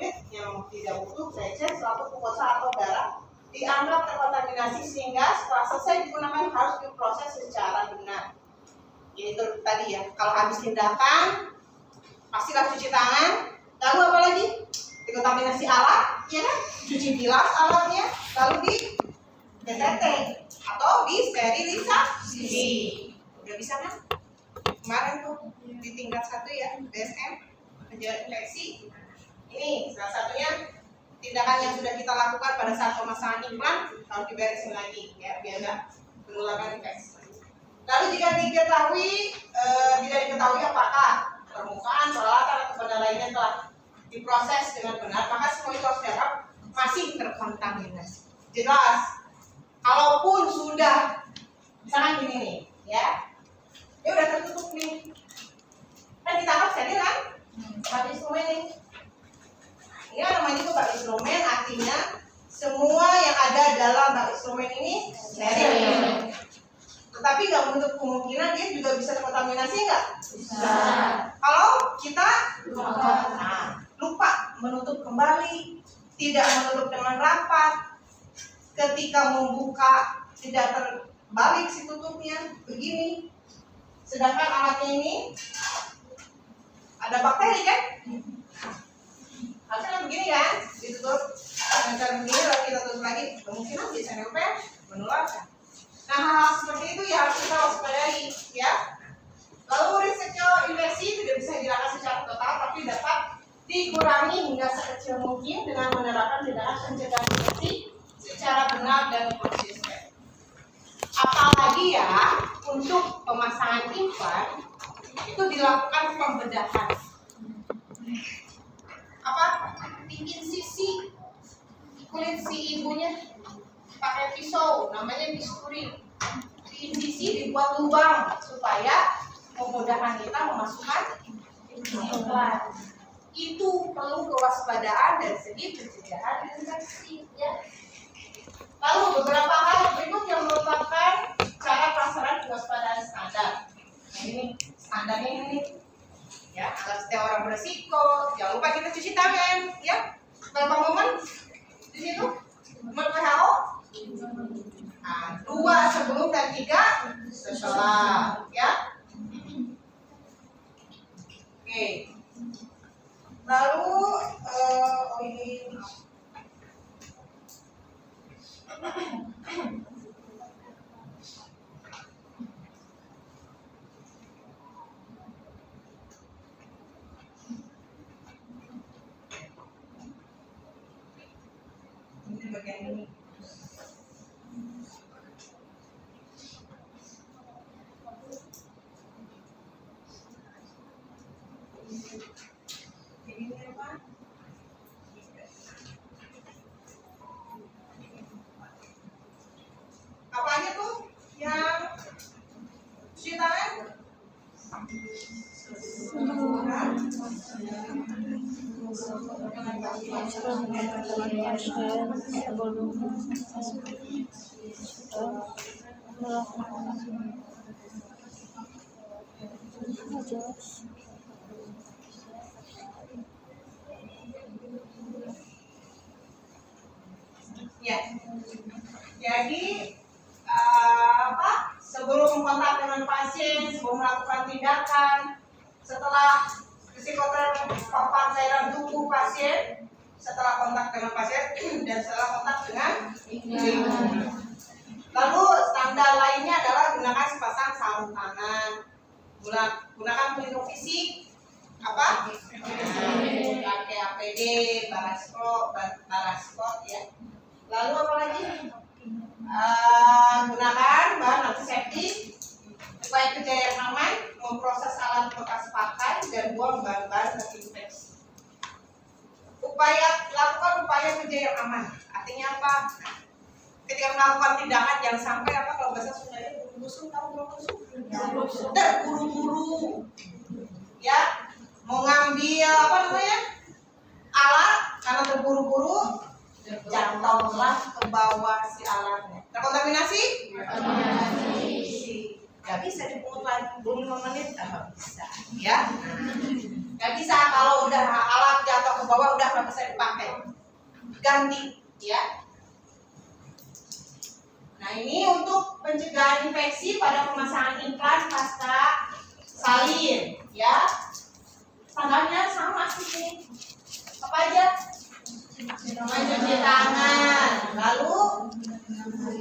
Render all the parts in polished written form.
kulit yang tidak butuh lecet, selaput, mukosa atau darah dianggap terkontaminasi sehingga setelah selesai digunakan harus diproses secara benar. Itu tadi ya, kalau habis tindakan pastilah cuci tangan. Lalu apa lagi? Dekontaminasi alat, ya kan? Cuci bilas alatnya, lalu di desinfektan atau disterilisasi. Udah bisa kan? Kemarin tuh di tingkat 1 ya, BSM penjaga infeksi. Ini salah satunya tindakan yang sudah kita lakukan pada saat pemasangan implan, harus diberesin lagi ya, biar nggak penularan infeksi. Lalu jika tidak diketahui apakah permukaan, peralatan atau benda lainnya telah diproses dengan benar, maka semua itu harus dianggap masih terkontaminasi. Jelas, kalaupun sudah misalkan gini nih, ya, dia udah tertutup nih, kan kita anggap steril kan? Bak instrumen ini. Ini namanya juga bak instrumen, artinya semua yang ada dalam bak instrumen ini steril. Tetapi nggak menutup kemungkinan dia juga bisa terkontaminasi nggak? Bisa. Kalau kita lupa menutup kembali, tidak menutup dengan rapat, ketika membuka tidak terbalik si tutupnya begini. Sedangkan alatnya ini ada bakteri kan? Harusnya begini kan? Ditutup dengan cara begini, lalu kita tutup lagi, kemungkinan bisa nempel menularkan. Nah, hal-hal seperti itu ya harus kita waspadai ya. Lalu risiko infeksi tidak bisa dilakukan secara total, tapi dapat dikurangi hingga sekecil mungkin dengan menerapkan tindakan pencegahan infeksi secara benar dan konsisten. Apalagi ya untuk pemasangan implan itu dilakukan pembedahan. Apa? Bikin sisi kulit si ibunya pakai pisau, namanya bisturi. Di sisi dibuat lubang supaya memudahkan kita memasukkan implan. Itu perlu kewaspadaan dari segi pencegahan infeksi ya. Lalu beberapa hal berikut yang merupakan cara pelaksanaan kewaspadaan standar. Nah, ini standarnya ini ya, agar setiap orang beresiko. Jangan lupa kita cuci tangan ya. Berapa momen di situ? Menurut WHO? Nah, 2 sebelum dan 3 setelah ya. Oke. Lalu ini bagian ini. Ini apa? Apa aja tuh yang cuci tangan? Ya, jadi sebelum kontak dengan pasien, sebelum melakukan tindakan, setelah psikoter terpapar cairan tubuh pasien, setelah kontak dengan pasien dan setelah kontak dengan ibu. Lalu standar lainnya adalah gunakan sepasang sarung tangan, gunakan pelindung fisik, apa? Pakai APD, baraskot ya. Lalu apa lagi? Gunakan bahan antiseptik supaya kerja yang aman, memproses alat bekas pakai dan buang bahan-bahan terinfeksi. Lakukan upaya kerja yang aman. Artinya apa? Ketika melakukan tindakan yang sampai apa kalau bahasa Sundanya buru-buru, tahu buru-buru? Terburu-buru. Ya, mau ngambil apa namanya? Alat karena terburu-buru, jatuhlah ke bawah si alatnya. Terkontaminasi? Gak bisa dipungut lagi, belum 5 menit, nggak bisa ya. Nggak bisa kalau udah alat jatuh ke bawah udah nggak bisa dipakai, ganti ya. Nah ini untuk mencegah infeksi pada pemasangan implan pasca salin ya. Standarnya sama sih, apa aja? Mencuci tangan, lalu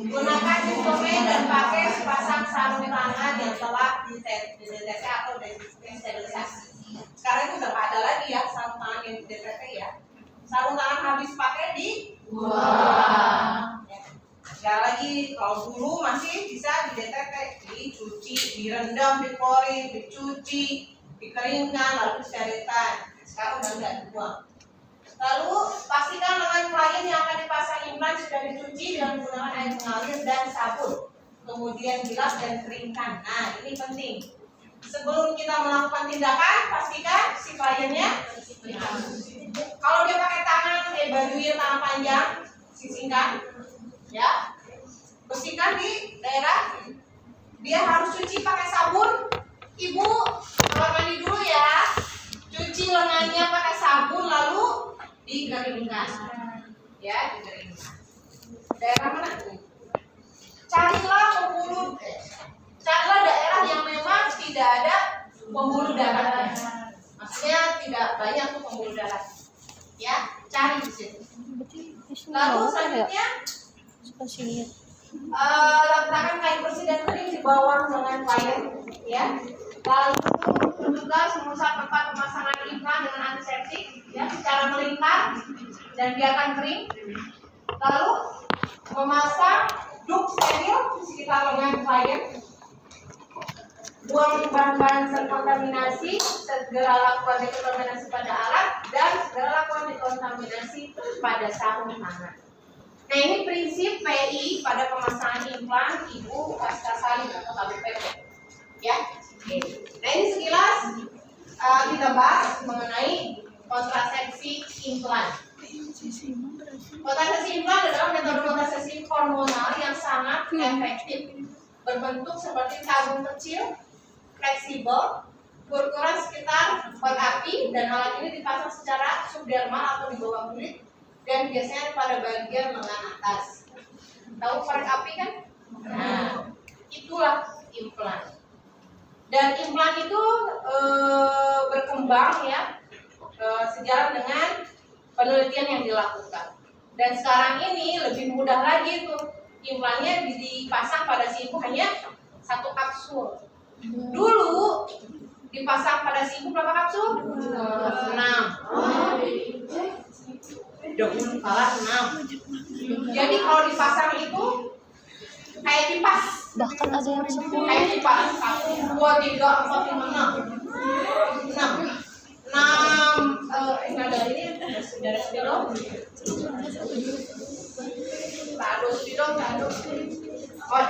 gunakan instrumen dan pakai sepasang sarung tangan yang telah dideteksi atau disterilisasi. Sekarang itu udah ada lagi ya sarung tangan yang dideteksi ya. Sarung tangan habis pakai dibuang. Ya lagi, kalau dulu masih bisa dideteksi, dicuci, direndam, diklorin, dicuci, dikeringkan, lalu disterilkan. Sekarang udah nggak dibuang. Lalu pastikan lengan klien yang akan dipasang implan sudah dicuci dengan menggunakan air mengalir dan sabun. Kemudian bilas dan keringkan. Nah ini penting. Sebelum kita melakukan tindakan, pastikan si kliennya kalau dia pakai tangan, bajunya tangan panjang, sisingkan, ya, bersihkan di daerah. Dia harus cuci pakai sabun. Ibu, kamar mandi dulu ya. Cuci lengannya pakai sabun lalu dikeringkan, ya, dikeringkan. Daerah mana? Carilah daerah yang memang tidak ada pembuluh darah. Maksudnya tidak banyak tuh pembuluh darah. Ya, cari di situ. Lalu selanjutnya letakkan kain bersih dan kering di bawah lengan klien, ya. Lalu juga mengusap tempat pemasangan implan dengan antiseptik, ya, secara melingkar dan biarkan kering. Lalu memasang duct steril di sekitar lengan klien. Buang bahan-bahan terkontaminasi, segera lakukan dekontaminasi pada alat dan segera lakukan dekontaminasi pada sarung tangan. Nah ini prinsip PI pada pemasangan implan ibu pasca salin atau KBPP, ya. Nah ini sekilas kita bahas mengenai kontrasepsi implan. Kontrasepsi implan adalah metode kontrasepsi hormonal yang sangat efektif, berbentuk seperti tabung kecil, fleksibel, berukuran sekitar korek api, dan alat ini dipasang secara subdermal atau di bawah kulit dan biasanya pada bagian lengan atas. Tahu korek api kan? Nah, itulah implan. Dan implan itu berkembang ya sejalan dengan penelitian yang dilakukan. Dan sekarang ini lebih mudah lagi tuh, implannya dipasang pada si ibu hanya 1 kapsul. Dulu dipasang pada si ibu berapa kapsul? 6. Dahulu kala 6. Jadi kalau dipasang itu kayak kipas. Bahkan ada yang 10. Kayak kipas. 1, 2, 3, 4, 5, 6. 6. Ada ini dari dong. Taruh di dong, taruh. Oh.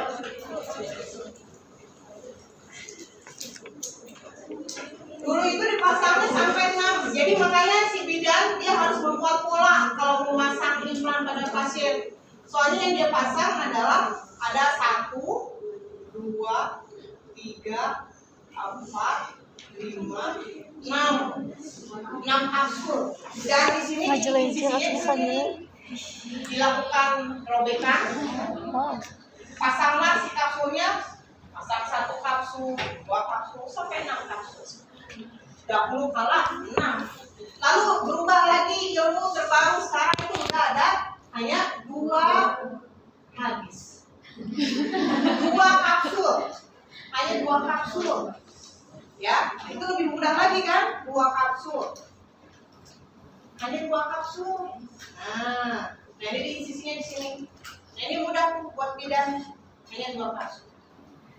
Dulu itu dipasangnya sampai 6. Jadi makanya si bidan dia harus membuat pola kalau memasang implan pada pasien. Soalnya yang dia pasang adalah ada 1, 2, 3, 4, 5, 6 kapsul. Dan di sini dilakukan robekan. Pasanglah si kapsulnya, pasang 1 kapsul, 2 kapsul sampai 6 kapsul. Dahulu kala 6. Lalu berubah lagi ilmu terbaru, sekarang itu udah ada hanya 2 habis. 2 kapsul. Hanya 2 kapsul. Ya, itu lebih mudah lagi kan? 2 kapsul. Hanya 2 kapsul. Nah, ini sisinya di sini. Nah, ini mudah buat bidan. Hanya 2 kapsul.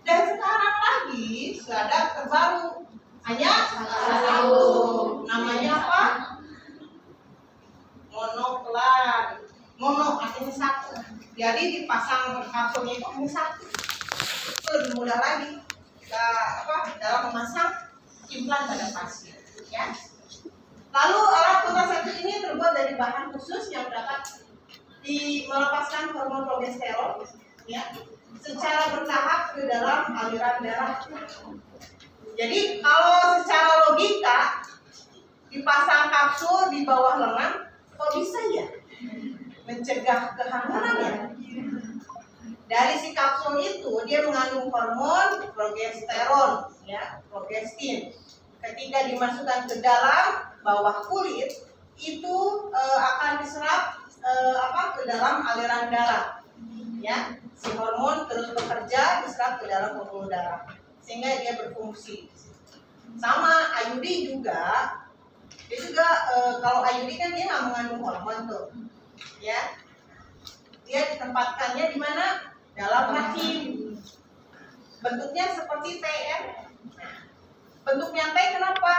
Dan sekarang lagi sudah ada terbaru. Hanya 1. Namanya apa? Monoklan. Mono artinya 1. Jadi dipasang kapsulnya itu hanya 1. Itu lebih mudah lagi dalam memasang implan pada pasien, ya. Lalu alat kontrasepsi ini terbuat dari bahan khusus yang dapat melepaskan hormon progesteron, ya, secara bertahap ke dalam aliran darah. Jadi kalau secara logika dipasang kapsul di bawah lengan, kok bisa ya mencegah kehambaran ya? Dari si kapsul itu dia mengandung hormon progesteron, ya, progestin. Ketika dimasukkan ke dalam bawah kulit, itu akan diserap ke dalam aliran darah, ya. Si hormon terus bekerja diserap ke dalam pembuluh darah sehingga dia berfungsi. Sama IUD juga, dia juga kalau IUD kan dia nggak mengandung hormon tuh, ya. Dia ditempatkannya di mana? Dalam rahim. Bentuknya seperti T ya. Bentuknya T kenapa?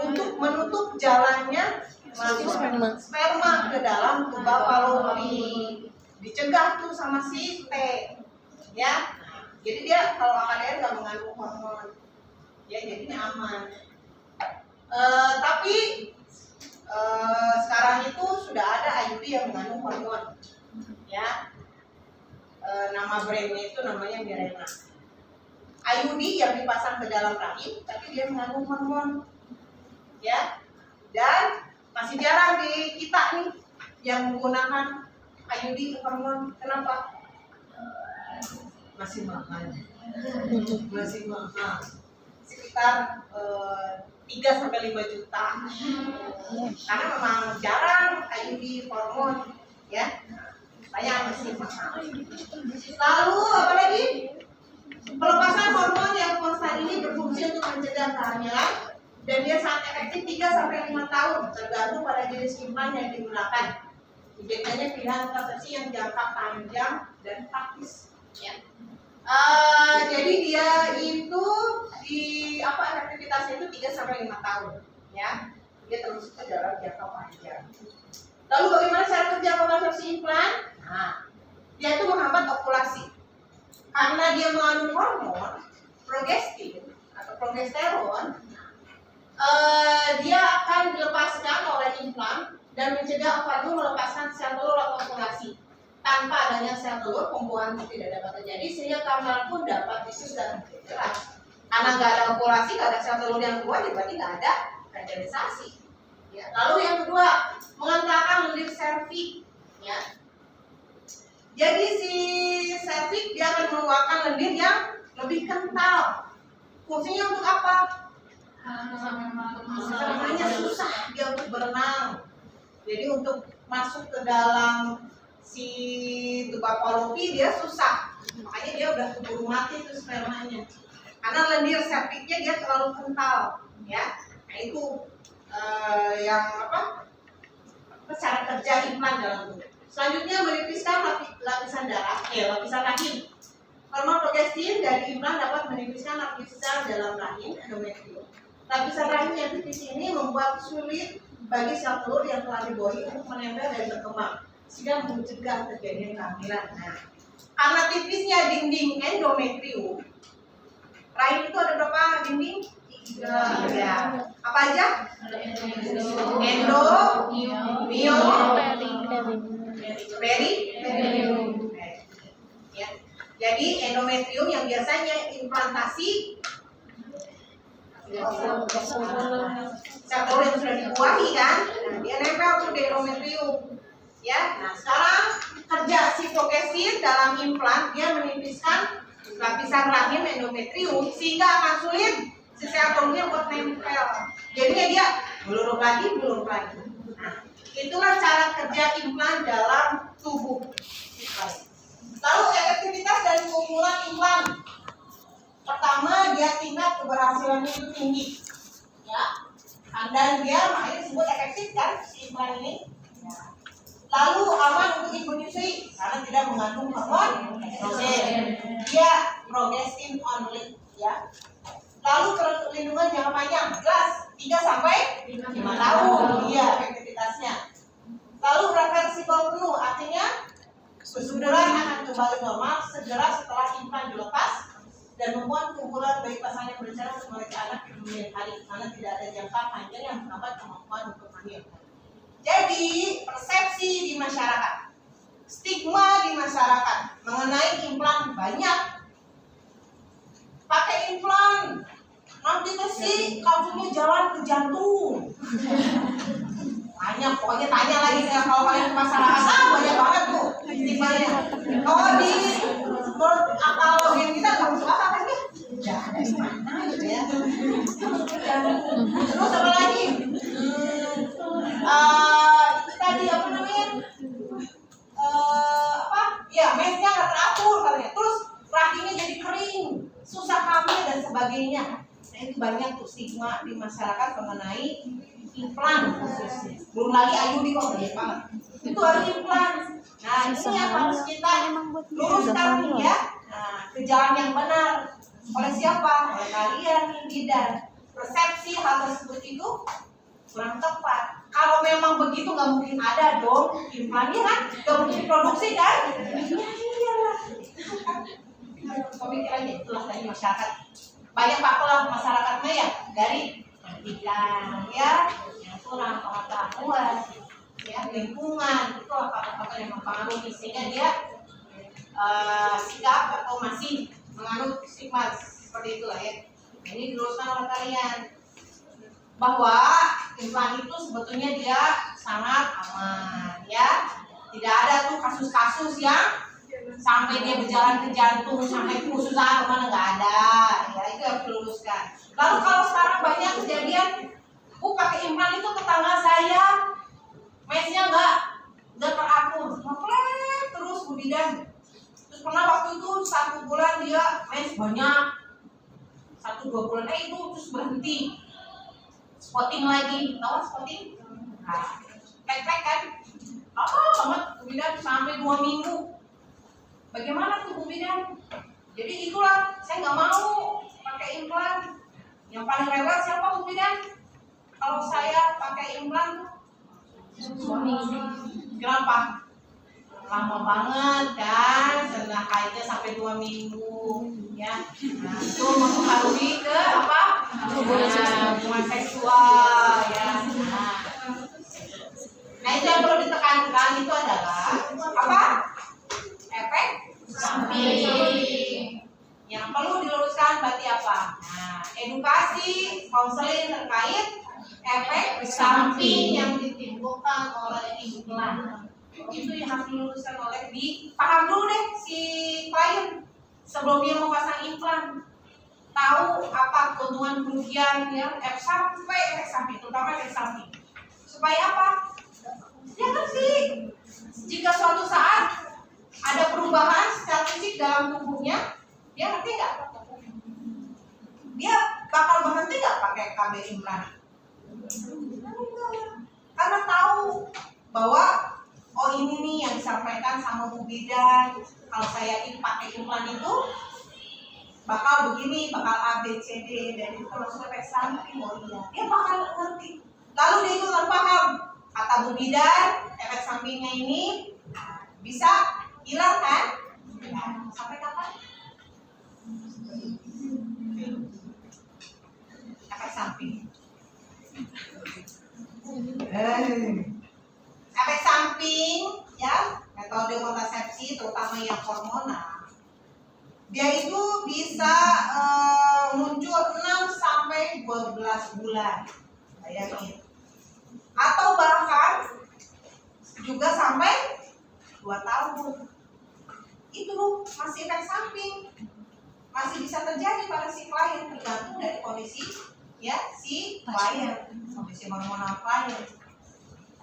Untuk menutup jalannya masuk sperma ke dalam tuba Fallopi. Dicegah tuh sama si T, ya. Jadi dia kalau AKDR nggak mengandung hormon, ya, jadinya aman. Tapi sekarang itu sudah ada IUD yang mengandung hormon, ya. Nama brandnya itu namanya Mirena. IUD yang dipasang ke dalam rahim, tapi dia mengandung hormon, ya. Dan masih jarang di kita nih yang menggunakan IUD hormon. Kenapa? Masih mahal. Masih mahal. Sekitar 3-5 juta. Karena memang jarang IUD hormon, ya. Banyak masih mahal. Lalu apa lagi? Pelepasan hormon yang konstan ini berfungsi untuk mencegah kehamilan dan dia sangat efektif 3-5 tahun tergantung pada jenis implan yang digunakan. Biasanya pilihan kontrasepsi yang jangka panjang dan praktis, ya. Jadi dia itu efektivitasnya itu 3-5 tahun, ya. Dia terus ke dalam jangka panjang. Lalu bagaimana cara kerja kontrasepsi implan? Nah, dia itu menghambat ovulasi. Karena dia mengandung hormon progestin atau progesteron, dia akan dilepaskan oleh implan dan mencegah ovarium melepaskan sel telur atau ovulasi. Tanpa adanya sel telur, pembuahan tidak dapat terjadi sehingga kehamilan pun dapat dicegah. Karena nggak ada ovulasi, nggak ada sel telur yang keluar, berarti nggak ada fertilisasi. Ya. Lalu yang kedua, mengentalkan lendir serviks, ya. Jadi si serviks dia akan mengeluarkan lendir yang lebih kental. Fungsinya untuk apa? Makanya susah dia untuk berenang. Jadi untuk masuk ke dalam si tuba Fallopi dia susah. Makanya dia udah keburu mati tuh spermanya. Karena lendir serviksnya dia terlalu kental, ya. Nah itu yang cara kerja implan dalam tubuh. Selanjutnya menipiskan lapisan darah, lapisan rahim. Hormon progestin dari implan dapat menipiskan lapisan dalam rahim endometrium. Lapisan rahim yang tipis ini membuat sulit bagi sel telur yang telah dibuahi untuk menempel dan berkembang, sehingga mencegah terjadinya kehamilan. Nah, karena tipisnya dinding endometrium, rahim itu ada berapa dinding? 3. Ya. Apa aja? Endo, mio, peri. Ya. Jadi endometrium yang biasanya implantasi sel telur yang sudah dibuahi kan, nah, dia nempel tuh di endometrium, ya. Nah sekarang kerja si progestin dalam implan, dia menipiskan lapisan rahim endometrium sehingga akan sulit si sel telurnya buat nempel. Jadinya dia meluruk lagi. Nah, itulah cara kerja implan dalam tubuh. Lalu efektivitas dari keunggulan implan. Pertama, dia tingkat keberhasilannya itu tinggi, ya. Dan dia makanya disebut efektif kan si implan ini. Ya. Lalu aman untuk ibu nyusui karena tidak mengandung hormon estrogen. Dia progestin only, ya. Lalu perlindungan jangka panjang, jelas 3-5 tahun, iya efektivitasnya. Lalu reversible penuh, artinya kesuburan akan kembali normal segera setelah implan dilepas dan membuat keunggulan bagi pasangan yang berencana untuk memiliki anak di kemudian hari karena tidak ada jangka panjang yang menghambat kemampuan untuk hamil. Jadi persepsi di masyarakat, stigma di masyarakat mengenai implan banyak. Pakai implan nanti tuh sih kakinya jalan ke jantung. Pokoknya tanya lagi saya kalau kalian ke masyarakat, banyak banget tuh stigmanya. Kalau di menurut akal logika kita nggak masuk akal kan ya? Jangan di mana gitu ya. Terus apa lagi? Itu tadi apa namanya? Ya mensnya nggak teratur katanya. Terus rahimnya jadi kering, susah hamil dan sebagainya. Nah itu banyak tuh stigma di masyarakat mengenai implan khususnya. Belum lagi IUD kok banyak banget. Itu harus implan. Nah ini yang harus kita luruskan nih ya. Nah ke jalan yang benar. Oleh siapa? Oleh kalian nih bidan. Persepsi hal tersebut itu kurang tepat. Kalau memang begitu nggak mungkin ada dong implannya kan? Nggak mungkin produksi kan? Iya lah. Pemikirannya itulah dari masyarakat. Banyak faktor masyarakatnya ya dari pendidikan ya, yang kurang pengetahuan, ya lingkungan, itu faktor-faktor yang mempengaruhi sehingga dia sikap atau masih menganut stigma seperti itulah ya. Ini diluruskan oleh kalian bahwa implan itu sebetulnya dia sangat aman ya. Tidak ada tuh kasus-kasus yang sampai dia berjalan ke jantung, sampai khusus kemana, nggak ada ya, itu harus diluruskan. Lalu kalau sekarang banyak kejadian pakai implan itu tetangga saya mensnya nggak teratur, ngeplet terus Bu Bidan. Terus pernah waktu itu 1 bulan dia mens banyak, 1-2 bulan itu terus berhenti, spotting lagi, tahu spotting? Nah, pek-pek kan, lama banget Bu Bidan sampai 2 minggu. Bagaimana tuh Bu Bidan? Jadi itulah saya nggak mau pakai implan. Yang paling rewel siapa Bu Bidan? Kalau saya pakai implan, suami. Kenapa? Lama banget kan, setelah kaitnya sampai 2 minggu, ya. Nah, itu mempengaruhi ke apa? Hubungan seksual, ya. Nah, itu yang perlu ditekankan itu adalah apa? Efek samping. Yang perlu diluruskan berarti apa? Nah, edukasi, konseling terkait efek samping yang ditimbulkan oleh implan. Itu yang harus diluruskan oleh paham dulu deh si klien sebelum dia mau pasang implan. Tahu apa keuntungan kerugian ya, efek samping, terutama efek samping. Supaya apa? Ya ngerti. Jika suatu saat ada perubahan secara fisik dalam tubuhnya, dia ngerti nggak? Dia bakal berhenti nggak pakai KB implan? Karena tahu bahwa oh ini nih yang disampaikan sama Bu Bidan, kalau saya pakai implan itu bakal begini, bakal A, B, C, D, dan itu langsung efek samping. Oh iya, dia bakal ngerti. Lalu dia itu paham kata Bu Bidan, efek sampingnya ini bisa hilang kan? Sampai kapan? Efek samping. Efek samping ya, metode kontrasepsi terutama yang hormonal. Dia itu bisa muncul 6 sampai 12 bulan. Bayangin. Atau bahkan juga sampai 2 tahun. Itu masih efek samping, masih bisa terjadi pada si klien tergantung dari kondisi ya si klien, kondisi hormonal klien.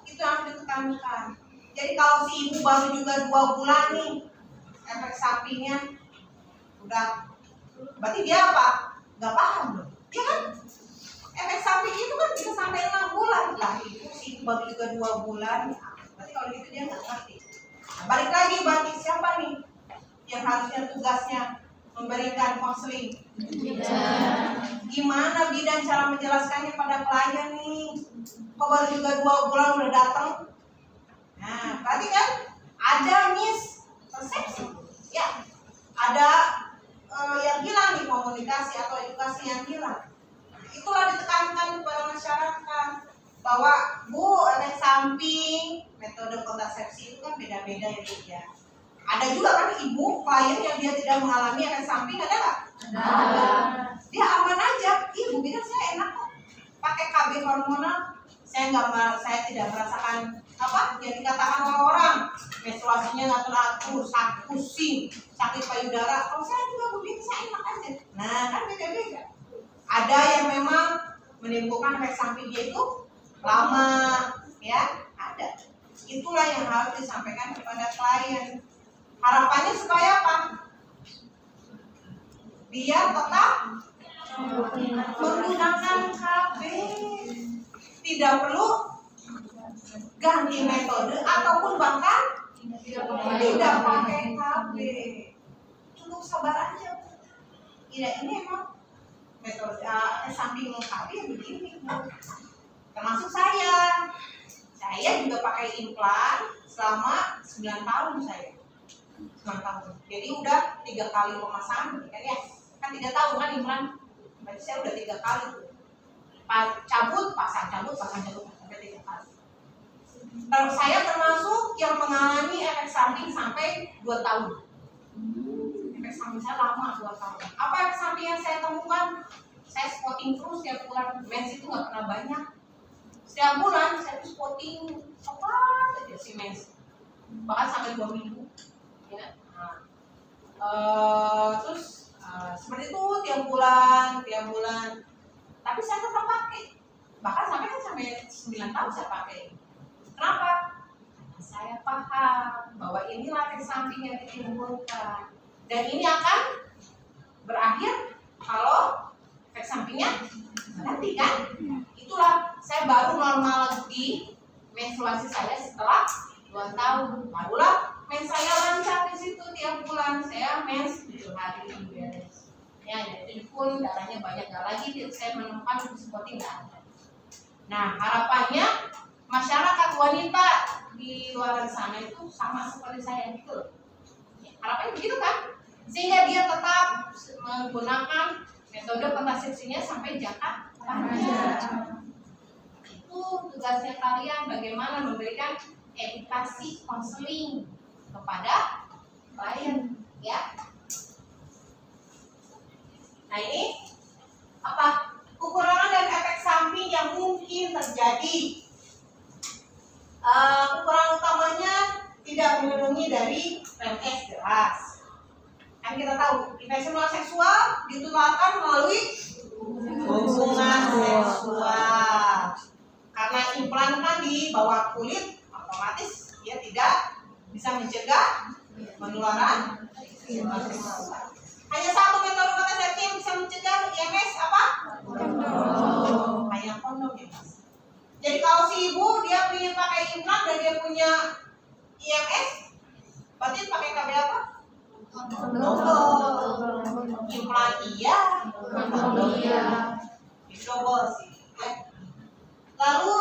Itu yang harus ditekankan. Jadi kalau si ibu baru juga 2 bulan nih efek sampingnya udah, berarti dia apa? Gak paham loh, ya kan? Efek samping itu kan bisa sampai 6 bulan lah. Itu si ibu baru juga 2 bulan, berarti kalau gitu dia nggak ngerti. Nah, balik lagi berarti siapa nih yang harusnya tugasnya memberikan konseling? Gimana bidan cara menjelaskannya pada klien nih? Kok baru juga 2 bulan udah datang? Nah, berarti kan ada mispersepsi, ya, ada yang hilang di komunikasi atau edukasi yang hilang. Nah, itulah ditekankan kepada masyarakat bahwa Bu, efek samping metode kontrasepsi itu kan beda-beda ya. Ada juga kan ibu klien yang dia tidak mengalami efek samping, ada nggak? Ada. dia aman aja. Ibu bilang saya enak kok pakai KB hormonal, saya tidak merasakan apa yang dikatakan oleh orang, menstruasinya nggak teratur, pusing, sakit payudara. Kalau saya juga begini, saya enak aja. Nah kan beda-beda. Ada yang memang menimbulkan efek sampingnya itu lama, ya ada. Itulah yang harus disampaikan kepada klien. Harapannya supaya apa? Dia tetap menggunakan KB, tidak perlu ganti metode ataupun bahkan tidak pakai KB. Cukup sabar aja. Ini emang metode samping KB begini. Termasuk saya juga pakai implan selama 9 tahun saya. 9 tahun. Jadi udah 3 kali pemasangan kan ya. Kan 3 tahun kan implan. Berarti saya udah 3 kali tuh. Cabut, pasang sampai 3 kali. Kalau saya termasuk yang mengalami efek samping sampai 2 tahun. Efek samping saya lama 2 tahun. Apa efek samping yang saya temukan? Saya spotting terus tiap bulan. Mens itu nggak pernah banyak. Setiap bulan saya tuh spotting apa aja si mens. Bahkan sampai 2 minggu. Ya. Terus seperti itu tiap bulan. Tapi saya tetap pakai. Bahkan sampai 9 tahun saya pakai. Kenapa? Saya paham bahwa inilah efek samping yang ditimbulkan. Dan ini akan berakhir kalau efek sampingnya nanti kan. Itulah saya baru normal lagi menstruasi saya setelah 2 tahun. Barulah mens saya lancar di situ tiap bulan. Saya mens 7 hari beres. Ya, jadi pun darahnya banyak, gak lagi saya menemukan spotting nggak ada. Nah, harapannya masyarakat wanita di luar sana itu sama seperti saya gitu. Harapannya begitu kan? Sehingga dia tetap menggunakan metode kontrasepsinya sampai jangka panjang. Itu tugasnya kalian, bagaimana memberikan edukasi konseling kepada klien, ya. Nah ini apa? Kekurangan dan efek samping yang mungkin terjadi. Kekurangan utamanya tidak melindungi dari PMS jelas. Kan kita tahu infeksi seksual ditularkan melalui hubungan seksual. Karena implan kan di bawah kulit, otomatis dia tidak bisa mencegah penularan seksual. Hanya satu metode kontrasepsi yang bisa mencegah IMS apa? Kondom. Hanya kondom ya mas. Jadi kalau si ibu dia ingin pakai implan dan dia punya IMS, berarti pakai KB apa? Kondom. Implan iya, kondom iya. Double sih. Ya. Lalu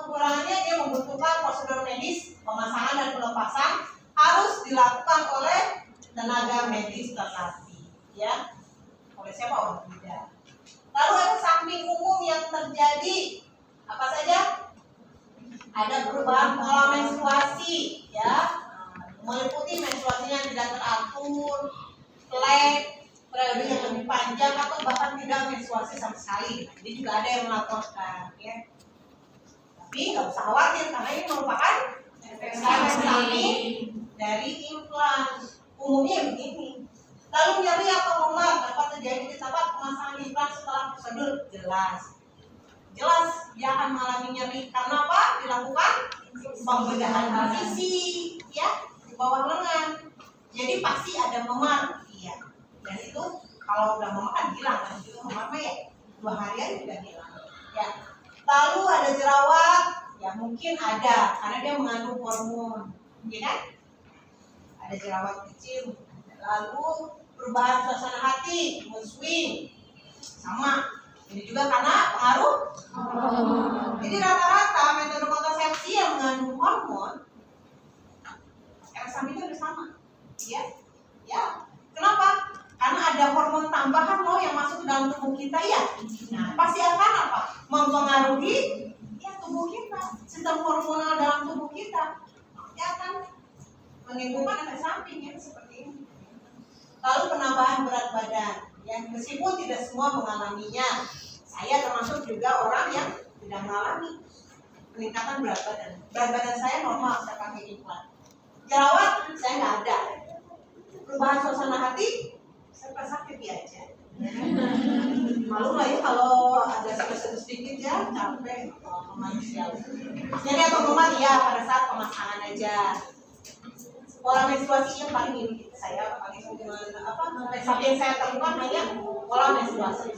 kekurangannya dia membutuhkan prosedur medis, pemasangan dan pelepasan harus dilakukan oleh tenaga medis terlatih, ya. Oleh siapa? Oleh bidan. Lalu efek samping umum yang terjadi apa saja? Ada perubahan pola menstruasi, ya, meliputi menstruasinya yang tidak teratur, flat, periode yang lebih panjang atau bahkan tidak menstruasi sama sekali. Jadi juga ada yang melaporkan, ya. Tapi nggak usah khawatir karena ini merupakan efek samping dari implan. Umumnya begini. Lalu nyeri atau memar dapat terjadi di saat pemasangan implan setelah prosedur jelas dia akan mengalami nyeri karena apa? Dilakukan pembedahan posisi, ya, di bawah lengan. Jadi pasti ada memar, iya. Dan itu kalau udah memar kan hilang, kan juga memar ya 2 hari aja udah hilang. Ya. Lalu ada jerawat, ya mungkin ada karena dia mengandung hormon, ya kan? Ada jerawat kecil. Lalu perubahan suasana hati, mood swing, sama. Ini juga karena pengaruh hormon. Jadi rata-rata metode kontrasepsi yang mengandung hormon, efek sampingnya udah sama, ya. Kenapa? Karena ada hormon tambahan loh yang masuk ke dalam tubuh kita, ya. Nah, pasti akan apa? Mempengaruhi ya tubuh kita, sistem hormonal dalam tubuh kita, ya akan menimbulkan efek samping ya seperti ini. Lalu penambahan berat badan, Ya, meskipun tidak semua mengalaminya. Saya termasuk juga orang yang tidak mengalami peningkatan berat badan. Berat badan saya normal, saya pakai implan. Jerawat saya nggak ada. Perubahan suasana hati, saya merasa happy aja. Malu lah ya kalau ada sedikit ya, capek manusia. Jadi otomatis ya pada saat pemasangan aja. Pola menstruasi yang paling ini saya pakai sampai yang saya temukan hanya pola menstruasi.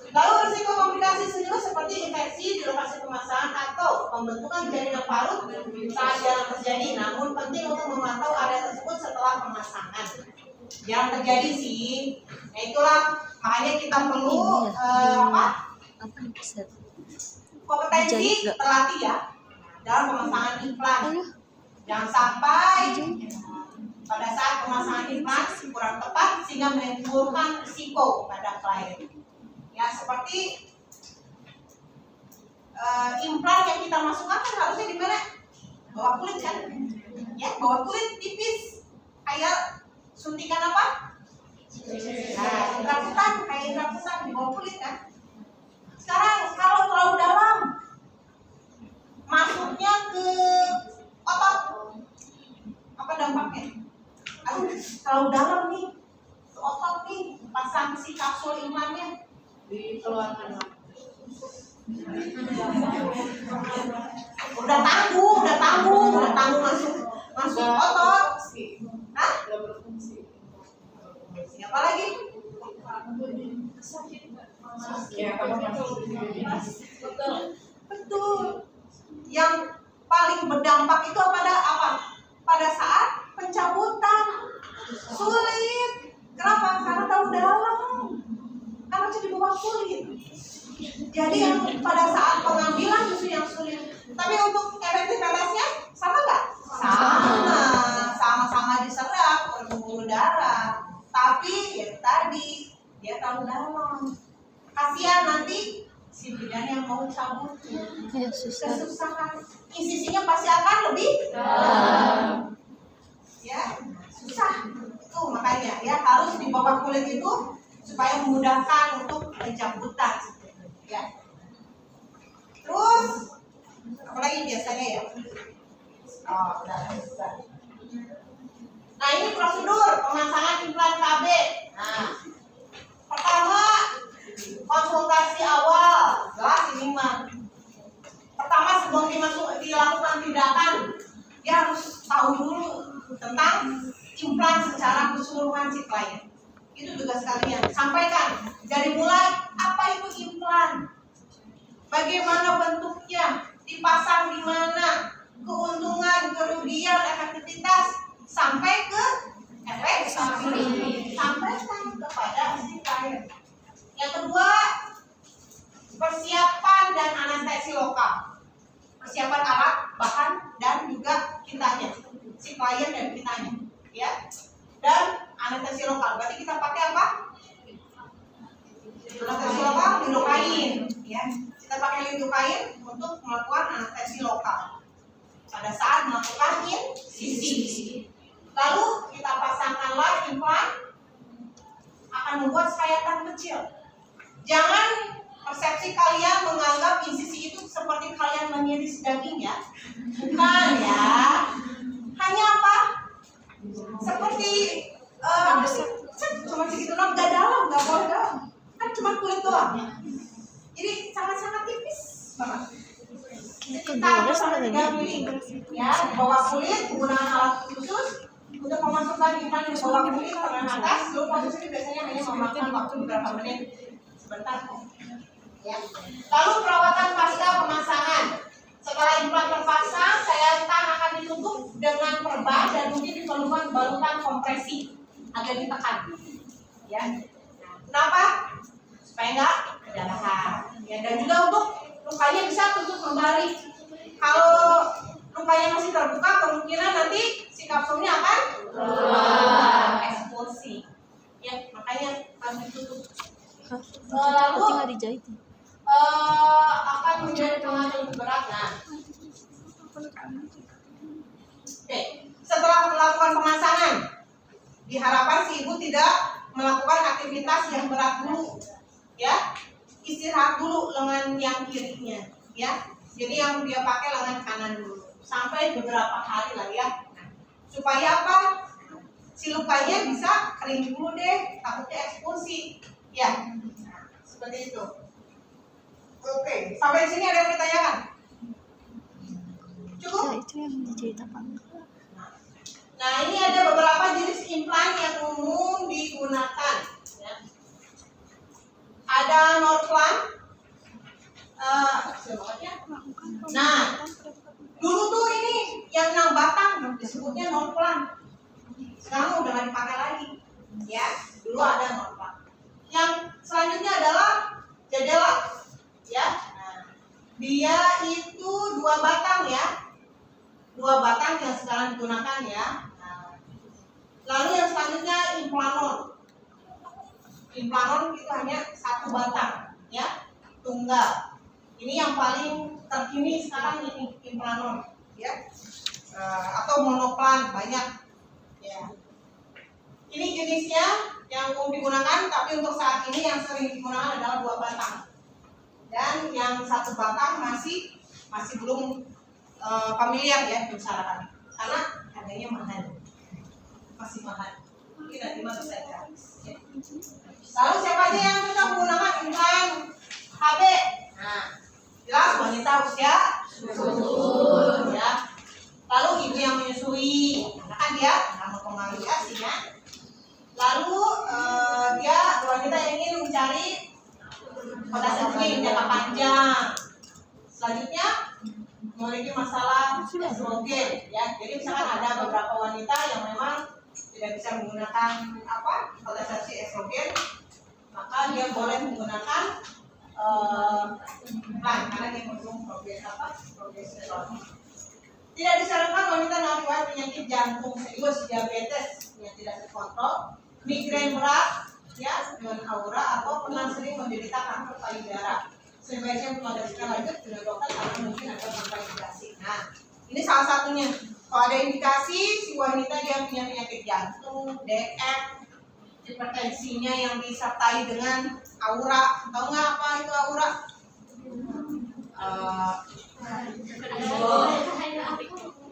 Lalu risiko komplikasi serius seperti infeksi di lokasi pemasangan atau pembentukan jaringan parut saat jarang terjadi. Namun penting untuk memantau area tersebut setelah pemasangan. Jarang terjadi sih. Nah itulah makanya kita perlu kompetensi terlatih ya dalam pemasangan implan. Jangan sampai pada saat pemasangan implan kurang tepat sehingga menimbulkan risiko pada klien. Ya seperti implan yang kita masukkan kan harusnya di mana? Bawah kulit kan? Ya bawah kulit tipis kayak suntikan apa? Nah, raputan kayak raputan di bawah kulit kan? Sekarang kalau terlalu dalam masuknya ke otot apa dampaknya? Terlalu dalam nih ke otot nih pasang si kapsul implannya dikeluarkan. Udah tanggung masuk otot. Hah? Siapa lagi? Betul. Yang paling berdampak itu pada saat pencabutan. Sulit. Kenapa? Karena terlalu dalam. Karena itu di bawah kulit. Jadi yang pada saat pengambilan justru yang sulit. Tapi untuk efektivitasnya sama nggak? Sama-sama diserap pembuluh darah. Tapi ya tadi dia terlalu dalam. Kasihan nanti si bidan yang mau cabut kesusahan. Insisinya pasti akan lebih dalam. Ya susah. Itu makanya ya harus di bawah kulit itu supaya memudahkan untuk pencabutan. Ya. Terus apalagi biasanya ya? Nah ini prosedur pemasangan implan KB. Nah, pertama konsultasi awal, jelas ini mah. Pertama sebelum dilakukan tindakan, dia harus tahu dulu tentang implan secara keseluruhan si klien. Itu juga sekalian sampaikan dari mulai apa itu implan, bagaimana bentuknya, dipasang di mana, keuntungan, kerugian, efektivitas, sampai ke efek sampaikan kepada si klien. Yang kedua, persiapan dan anestesi lokal. Persiapan alat, bahan, dan juga kitanya, si klien dan kitanya, ya. Dan anestesi lokal, berarti kita pakai apa? Anestesi lokal, lidokain, ya. Kita pakai lidokain untuk melakukan anestesi lokal pada saat melakukan insisi. Lalu kita pasangkanlah implan, akan membuat sayatan kecil. Jangan persepsi kalian menganggap insisi itu seperti kalian mengiris dagingnya. Bukan ya. Hanya apa? Seperti cuma segitu doang, nggak dalam, nggak boleh dalam. Kan cuma kulit doang. Jadi sangat-sangat tipis banget. Kita harus ya, bawa kulit menggunakan alat khusus untuk memasukkan implan di bawah kulit tangan atas. Lalu proses ini biasanya hanya memakan waktu beberapa menit, sebentar. Ya. Lalu perawatan pasca pemasangan. Setelah implan terpasang, sayatan akan ditutup dengan perban dan mungkin diperlukan balutan kompresi agar ditekan. Ya. Kenapa? Supaya nggak kerdarahan. Ya, dan juga untuk lukanya bisa tutup kembali. Kalau lukanya masih terbuka, kemungkinan nanti si kapsulnya akan eksplosi. Ya, makanya harus ditutup. Lalu akan menjadi pengaruh lebih berat. Nah, oke. Setelah melakukan pemasangan, diharapkan si ibu tidak melakukan aktivitas yang berat dulu, ya. Istirahat dulu lengan yang kirinya, ya. Jadi yang dia pakai lengan kanan dulu sampai beberapa hari lah ya. Supaya apa? Si lukanya bisa kering dulu deh, takutnya eksplosi, ya. Seperti itu. Oke, sampai sini ada yang ditanyakan? Cukup? Itu yang diceritakan. Nah, ini ada beberapa jenis implan yang umum digunakan. Ya. Ada Norplan. Nah, dulu tuh ini yang 6 batang disebutnya Norplan. Sekarang udah nggak dipakai lagi. Ya, dulu ada Norplan. Yang selanjutnya adalah Jadela. Ya, nah, dia itu 2 batang ya. 2 batang yang sekarang digunakan ya. Nah, lalu yang selanjutnya Implanon. Implanon itu hanya 1 batang ya, tunggal. Ini yang paling terkini sekarang ini Implanon ya. Atau monoplan banyak ya. Ini jenisnya yang umum digunakan, tapi untuk saat ini yang sering digunakan adalah 2 batang. Dan yang 1 batang masih belum familiar ya masyarakat, karena harganya mahal, masih mahal. Mungkin nanti masuk saja. Ya. Lalu siapa aja yang cocok menggunakan implan HB? Nah, jelas wanita usia subur ya. Lalu ibu yang menyusui, karena kan dia nggak mempengaruhi asinya. Lalu dia wanita yang ingin mencari pada sentri jangka panjang. Selanjutnya memiliki masalah estrogen ya. Jadi misalkan ada beberapa wanita yang memang tidak bisa menggunakan kontrasepsi estrogen, maka dia boleh menggunakan implan karena dia mengandung progesteron. Tidak disarankan wanita dengan riwayat penyakit jantung serius, diabetes yang tidak terkontrol, migrain berat ya dengan aura, atau pernah sering menderita kanker payudara. Sebaiknya mengkonsultasikan lanjut dengan dokter karena mungkin ada komplikasi. Nah, ini salah satunya. Kalau ada indikasi si wanita dia punya penyakit jantung, DF, hipertensinya yang disertai dengan aura. Tahu nggak apa itu aura?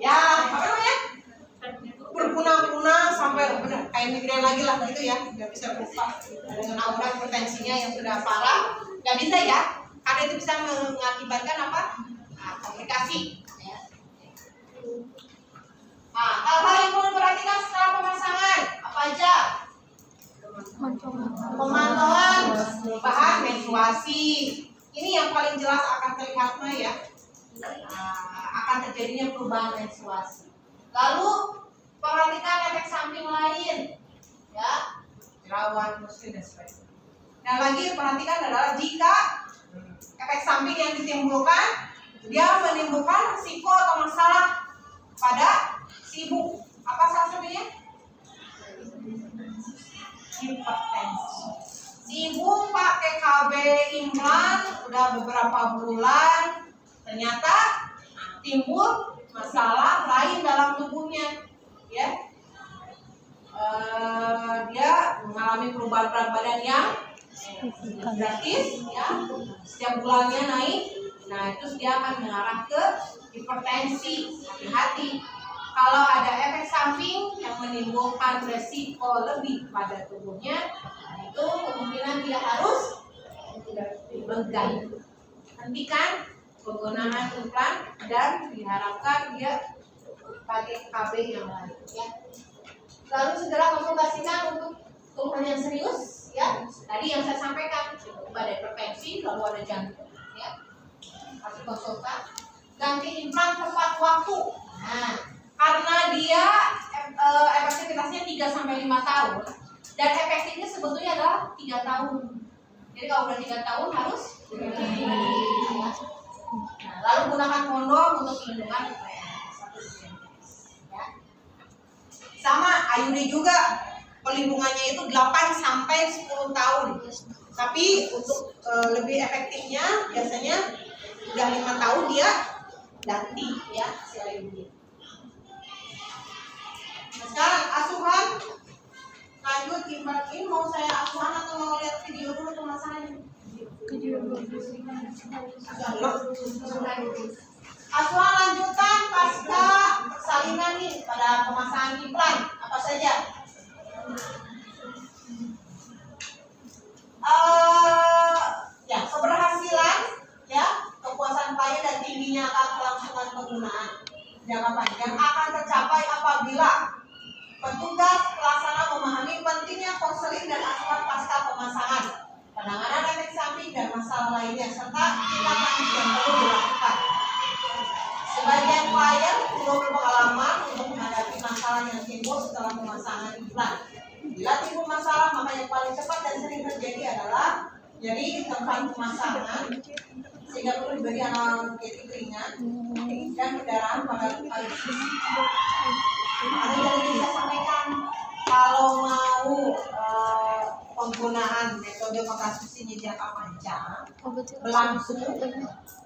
Ya, apa namanya? Berpunang-punang sampai benar kayak migrain lagi lah gitu ya, nggak bisa berubah dengan aura hipertensinya yang sudah parah, nggak bisa ya. Karena itu bisa mengakibatkan apa? Komplikasi. Nah, hal-hal yang perlu diperhatikan setelah pemasangan apa aja? Pemantauan perubahan menstruasi. Ini yang paling jelas akan terlihat ya. Akan terjadinya perubahan menstruasi. Lalu perhatikan efek samping lain, ya, jerawat, musil dan sebagainya. Dan lagi perhatikan adalah jika efek samping yang ditimbulkan dia menimbulkan risiko atau masalah pada si ibu. Apa salah satunya? Hipertensi. Si ibu pakai KB implan udah beberapa bulan, ternyata timbul masalah lain dalam tubuhnya, ya. Dia mengalami perubahan berat badan yang gratis, ya. Setiap bulannya naik. Nah, itu dia akan mengarah ke hipertensi. Hati-hati. Kalau ada efek samping yang menimbulkan resiko lebih pada tubuhnya, itu kemungkinan dia harus dibegal. Hentikan penggunaan implan dan diharapkan dia pakai KB yang lain. Ya. Lalu segera konsultasikan untuk keluhan yang serius. Ya, tadi yang saya sampaikan, ada hipertensi, lalu ada jantung. Ya, harus konsultan. Ganti implan tepat waktu. Nah, karena dia efektivitasnya 3-5 tahun dan efektifnya sebetulnya adalah 3 tahun. Jadi kalau udah 3 tahun harus nah, lalu gunakan kondom untuk perlindungan ya. Sama IUD juga perlindungannya itu 8-10 tahun. Tapi untuk lebih efektifnya biasanya udah 5 tahun dia ganti ya si IUD. Nah, sekarang asuhan lanjut implan Ini mau saya asuhan atau mau lihat video dulu pemasangannya? Video Asuhan lanjutan pasca salinan nih pada pemasangan implan apa saja? Ya, keberhasilan, ya, kepuasan klien dan tingginya akan kelangsungan penggunaan jangka panjang akan tercapai apabila petugas pelaksana memahami pentingnya konseling dan asuhan pasca pemasangan, penanganan efek samping dan masalah lainnya serta tindakan yang perlu dilakukan. Sebagian klien belum berpengalaman untuk menghadapi masalah yang timbul setelah pemasangan implan. Bila timbul masalah, maka yang paling cepat dan sering terjadi adalah jadi tempat pemasangan sehingga perlu diberi analgetik ringan dan perdarahan pada luka itu. Ada yang bisa sampaikan kalau mau penggunaan metode kontrasepsi jangka panjang berlangsung,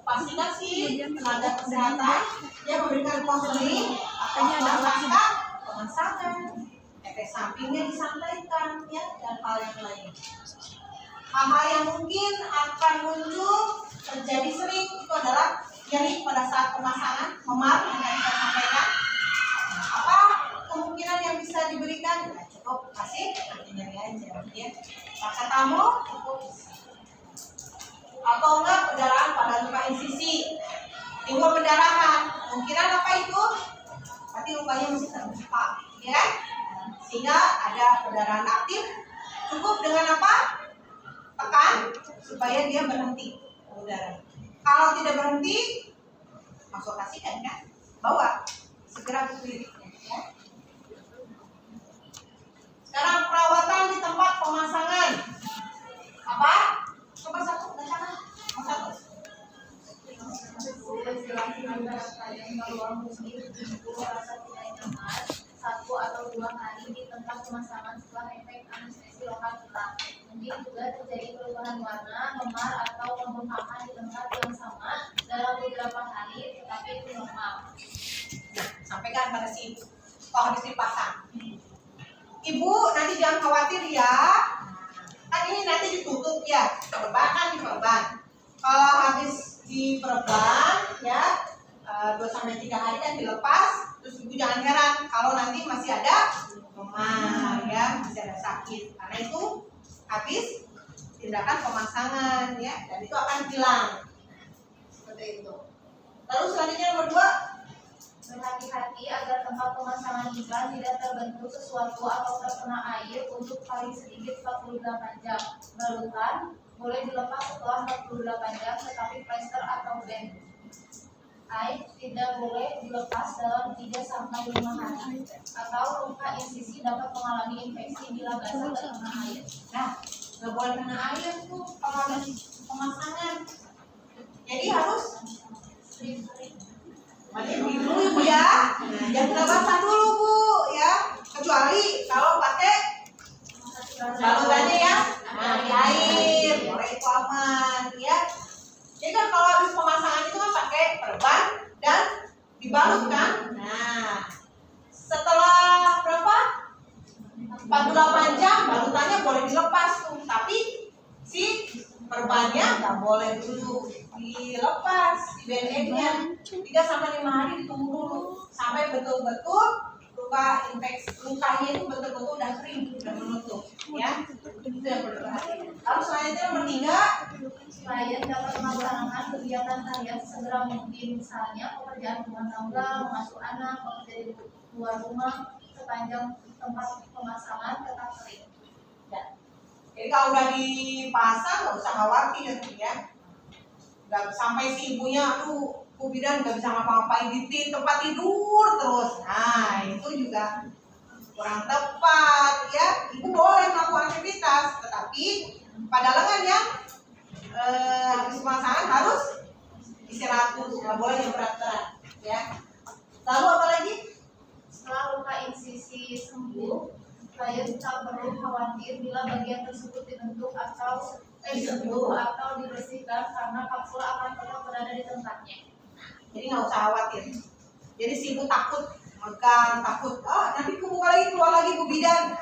pastikan sih tenaga kesehatan yang memberikan konseling pasca pemasangan, efek sampingnya disampaikan, ya, dan hal yang lain. Hal-hal yang mungkin akan muncul terjadi sering itu adalah nyeri pada saat pemasangan, memar yang tadi saya sampaikan. Apa kemungkinan yang bisa diberikan? Nah, cukup kasih nyeri aja, ya. Paracetamol cukup. Atau enggak pendarahan pada luka insisi, timbul pendarahan, kemungkinan apa itu? Berarti lukanya masih terbuka, ya kan? Sehingga ada pendarahan aktif. Cukup dengan apa? Tekan supaya dia berhenti udara. Kalau tidak berhenti, konsultasikan, kan? Bawa segera ke kliniknya, ya. Sekarang perawatan di tempat pemasangan. Apa? Coba satu, ke sana. Satu. Satu atau dua kali di tempat pemasangan setelah efek anestesi lokal hilang. Mungkin juga terjadi perubahan warna, memar atau pembengkakan di tempat yang sama dalam beberapa hari, tetapi itu normal. Nah, sampaikan pada si ibu kalau habis dipasang. Ibu nanti jangan khawatir ya. Kan ini nanti ditutup ya, perban kan diperban. Kalau habis diperban ya 2-3 hari kan dilepas. Terus ibu jangan heran kalau nanti masih ada memar, ya, masih ada sakit. Karena itu habis tindakan pemasangan, ya, dan itu akan hilang. Seperti itu. Lalu selanjutnya nomor 2, berhati-hati agar tempat pemasangan implan tidak terbentuk sesuatu atau terkena air untuk paling sedikit 48 jam. Balutan boleh dilepas setelah 48 jam, tetapi plester atau band air tidak boleh dilepas dalam 3-5 hari. Atau luka insisi dapat mengalami infeksi bila basah terkena air. nah, nggak boleh kena air tuh kalau ada pemasangan. Jadi harus Sering-sering. mandi dulu ibu ya. Nah, jangan basah dulu bu, ya. Kecuali kalau pakai balutannya ya, nah, di air, boleh itu aman, ya. Jadi kan kalau habis pemasangan itu kan pakai perban dan dibalut kan. Nah, setelah berapa? 48 jam balutannya boleh dilepas tuh, tapi si perbannya nggak boleh dulu dilepas, di BNN-nya 3-5 hari ditunggu dulu sampai betul-betul luka infeksi, lukanya itu betul-betul udah kering, udah menutup, ya. Itu yang perlu diperhatikan. Lalu selanjutnya nomor 3, Klien dapat melaksanakan kegiatan harian segera mungkin, misalnya pekerjaan rumah tangga, mengasuh anak, bekerja di luar rumah, sepanjang tempat pemasangan tetap kering. ya. Jadi kalau udah dipasang nggak usah khawatir, ya. Nggak sampai si ibunya tuh Bu bidan nggak bisa ngapa-ngapain di tempat tidur terus. Nah, itu juga kurang tepat, ya. Ibu boleh melakukan aktivitas, tetapi pada lengan yang habis pemasangan harus istirahat dulu, nggak boleh yang berat-berat, ya. Lalu apa lagi? Setelah luka insisi sembuh, klien tak perlu khawatir bila bagian tersebut dibentuk atau disembuh atau dibersihkan karena kapsul akan tetap berada di tempatnya. Jadi nggak usah khawatir. Jadi si ibu takut megang, takut nanti kebuka lagi, keluar lagi Bu bidan.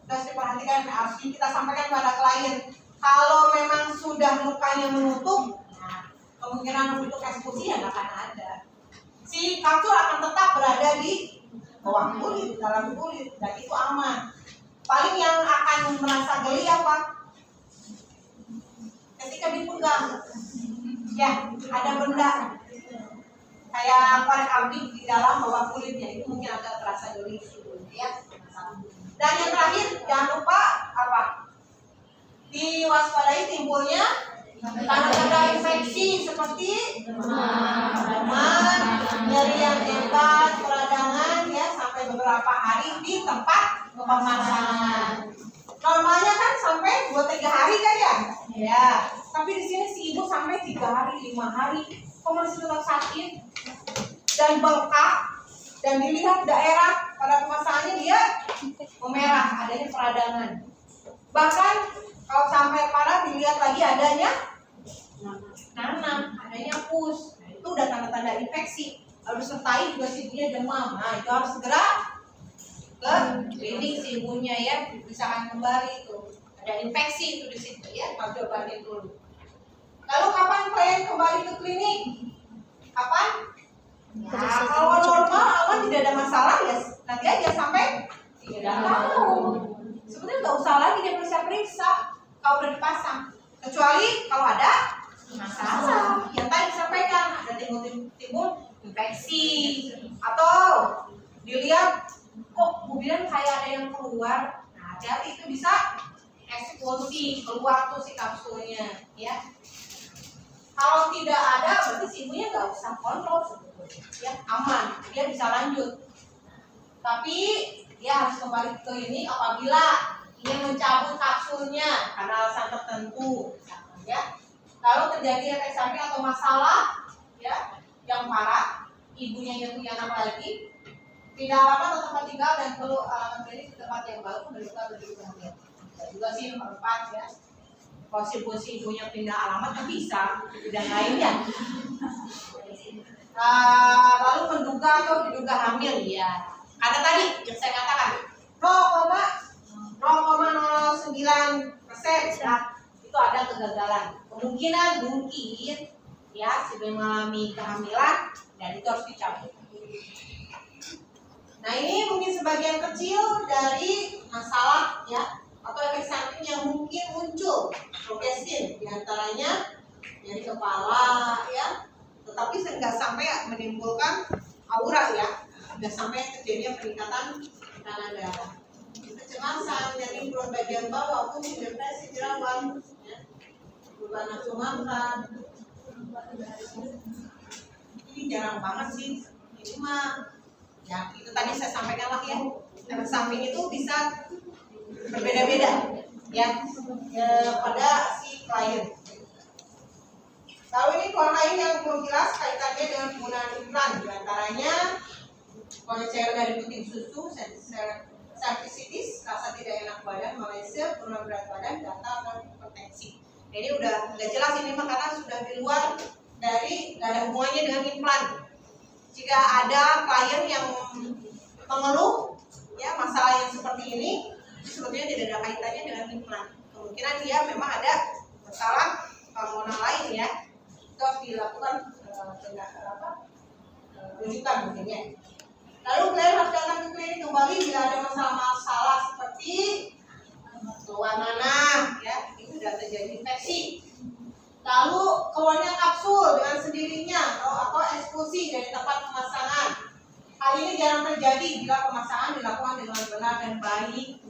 Terus diperhatikan, harus kita sampaikan pada klien. Kalau memang sudah lukanya menutup, nah, kemungkinan untuk eksekusi ya nggak akan ada. Si kapsul akan tetap berada di bawah kulit, dalam kulit, dan itu aman. Paling yang akan merasa geli apa? Ketika dipegang, ya ada benda kayak korek api di dalam bawah kulitnya, itu mungkin agak terasa geli, ya. Dan yang terakhir, jangan lupa apa? Diwaspadai timbulnya tanda-tanda infeksi seperti demam, nyeri yang hebat, peradangan ya sampai beberapa hari di tempat pemasangan. Normalnya kan sampai 2-3 hari kan ya? Ya. Tapi di sini si ibu sampai 3 hari, 5 hari, kok masih tetap sakit dan bengkak, dan dilihat daerah pada pemasangannya dia memerah, adanya peradangan. Bahkan kalau sampai parah dilihat lagi adanya nanam, adanya pus. Nah, itu udah tanda-tanda infeksi. Lalu disertai juga si ibunya demam. Nah, itu harus segera ke klinik si ibunya ya, diperiksakan kembali itu. Ada infeksi itu di situ ya, harus diobatin dulu. Lalu kapan klien kembali ke klinik? Kapan? Nah, kalau normal aman tidak ada masalah ya nanti aja sampai 3 tahun. Sebenarnya nggak usah lagi dia periksa-periksa kalau udah dipasang. Kecuali kalau ada masalah yang tadi disampaikan, ada timbul infeksi atau dilihat kok bubiran kayak ada yang keluar. Nah, hati-hati itu bisa eksekusi, keluar tuh si kapsulnya ya. Kalau tidak ada berarti si ibunya nggak usah kontrol sebetulnya ya, aman, dia bisa lanjut. Tapi dia harus kembali ke klinik apabila ingin mencabut kapsulnya karena alasan tertentu ya. Lalu terjadi efek samping atau masalah ya yang parah, ibunya yang punya anak lagi, tidak lama ke tempat tinggal dan perlu alamat klinik di tempat yang baru menderita berikutnya. Juga sih 4 ya. Kalau si ibunya pindah alamat kan bisa dan lainnya. Lalu menduga atau diduga hamil ya. Ada tadi yang saya katakan 0,09% ya, itu ada kegagalan. Kemungkinan mungkin ya sudah mengalami kehamilan dan itu harus dicabut. Nah ini mungkin sebagian kecil dari masalah ya atau efek samping yang mungkin muncul progresif, diantaranya dari kepala ya, tetapi nggak sampai menimbulkan aura ya, nggak sampai terjadinya peningkatan tekanan darah, kecemasan, nyeri perut bagian bawah, pusing, depresi, jerawat, ya, perubahan nafsu makan. Ini jarang banget sih, ini mah ya itu tadi saya sampaikan lah ya, efek samping itu bisa berbeda-beda ya pada si klien. Lalu ini pola lain yang belum jelas kaitannya dengan penggunaan implan, diantaranya pengecaran dari puting susu, cervicitis, rasa tidak enak badan, Malaysia, penurunan berat badan, gatal dan hipertensi. Ini udah jelas ini mah karena sudah di luar dari, nggak ada hubungannya dengan implan. Jika ada klien yang mengeluh ya masalah yang seperti ini, sebetulnya tidak ada kaitannya dengan implan. Kemungkinan dia memang ada masalah hormonal lain ya. Itu harus dilakukan rujukan mungkin ya. Lalu klien harus datang ke klinik kembali bila ada masalah-masalah seperti keluar nanah ya, ini sudah terjadi infeksi. Lalu keluarnya kapsul dengan sendirinya atau eksekusi dari tempat pemasangan. Hal ini jarang terjadi bila pemasangan dilakukan dengan benar dan baik.